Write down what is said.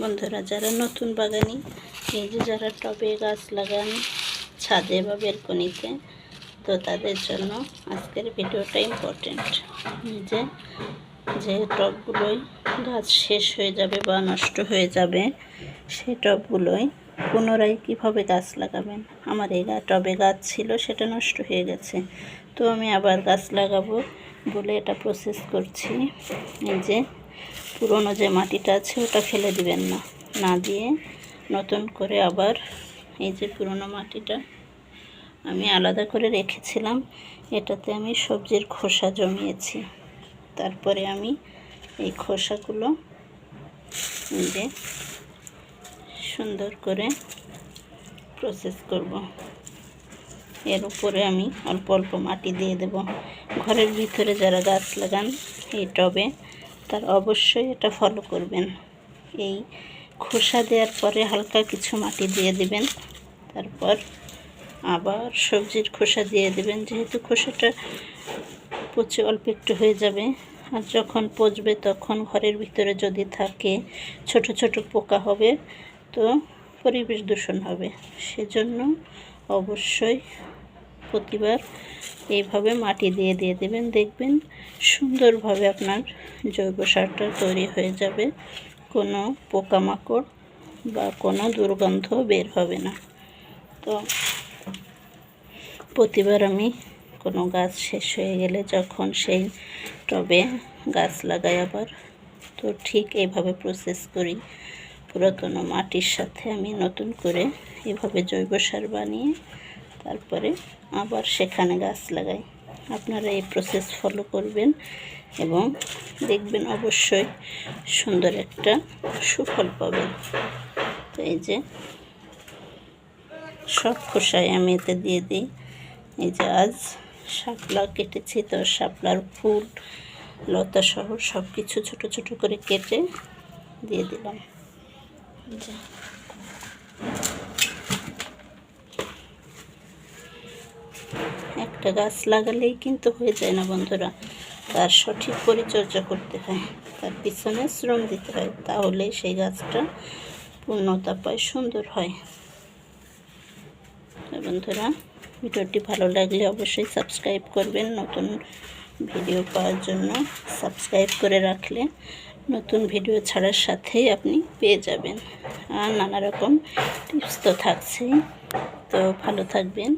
বন্ধুরা, যারা নতুন বাগানি, এই যে যারা টবে গাছ লাগান ছাদে বা বেলকনিতে, তো তাদের জন্য আজকের ভিডিওটা ইম্পর্টেন্ট। যে টবগুলোই গাছ শেষ হয়ে যাবে বা নষ্ট হয়ে যাবে, সেই টবগুলোই পুনরায় কীভাবে গাছ লাগাবেন। আমার এই টবে গাছ ছিল, সেটা নষ্ট হয়ে গেছে, তো আমি আবার গাছ লাগাবো বলে এটা প্রসেস করছি। এই যে পুরনো যে মাটিটা আছে ওটা ফেলে দিবেন না, না দিয়ে নতুন করে আবার এই যে পুরনো মাটিটা আমি আলাদা করে রেখেছিলাম, এটাতে আমি সবজির খোসা জমিয়েছি। তারপরে আমি এই খোসাগুলো যে সুন্দর করে প্রসেস করব। এর উপরে আমি অল্প অল্প মাটি দিয়ে দেব। ঘরের ভিতরে যারা গাছ লাগান এই টবে, তার অবশ্যই এটা ফলো করবেন। এই খোসা দেওয়ার পরে হালকা কিছু মাটি দিয়ে দিবেন, তারপর আবার সবজির খোসা দিয়ে দেবেন। যেহেতু খোসাটা পচে অল্প একটু হয়ে যাবে, আর যখন পচবে তখন ঘরের ভিতরে যদি থাকে ছোট ছোট পোকা হবে, তো পরিবেশ দূষণ হবে। সেজন্য অবশ্যই প্রতিবার এইভাবে মাটি দিয়ে দেবেন। দেখবেন সুন্দরভাবে আপনার জৈব সারটা তৈরি হয়ে যাবে, কোনো পোকামাকড় বা কোনো দুর্গন্ধ বের হবে না। তো প্রতিবার আমি কোনো গাছ শেষ হয়ে গেলে যখন সেই টবে গাছ লাগাই আবার, তো ঠিক এইভাবে প্রসেস করি। পুরাতন মাটির সাথে আমি নতুন করে এভাবে জৈব সার বানিয়ে তারপরে আবার সেখানে গাছ লাগাই। আপনারা এই প্রসেস ফলো করবেন এবং দেখবেন অবশ্যই সুন্দর একটা সুফল পাবেন। তো এই যে সব খোসায় আমি এতে দিয়ে দিই। এই যে আজ শাপলা কেটেছি, তো শাপলার ফুল লতা সহ সব কিছু ছোটো ছোটো করে কেটে দিয়ে দিলাম। একটা গাছ লাগালেই কিন্তু হয়ে যায় না বন্ধুরা, তার সঠিক পরিচর্যা করতে হয়, তার পিছনে শ্রম দিতে হয়, তাহলে সেই গাছটা পূর্ণতা পায়, সুন্দর হয়। বন্ধুরা, ভিডিওটি ভালো লাগলে অবশ্যই সাবস্ক্রাইব করবেন। নতুন ভিডিও পাওয়ার জন্য সাবস্ক্রাইব করে রাখলে নতুন ভিডিও ছাড়ার সাথেই আপনি পেয়ে যাবেন। আর নানা রকম টিপস তো থাকছেই। তো ভালো থাকবেন।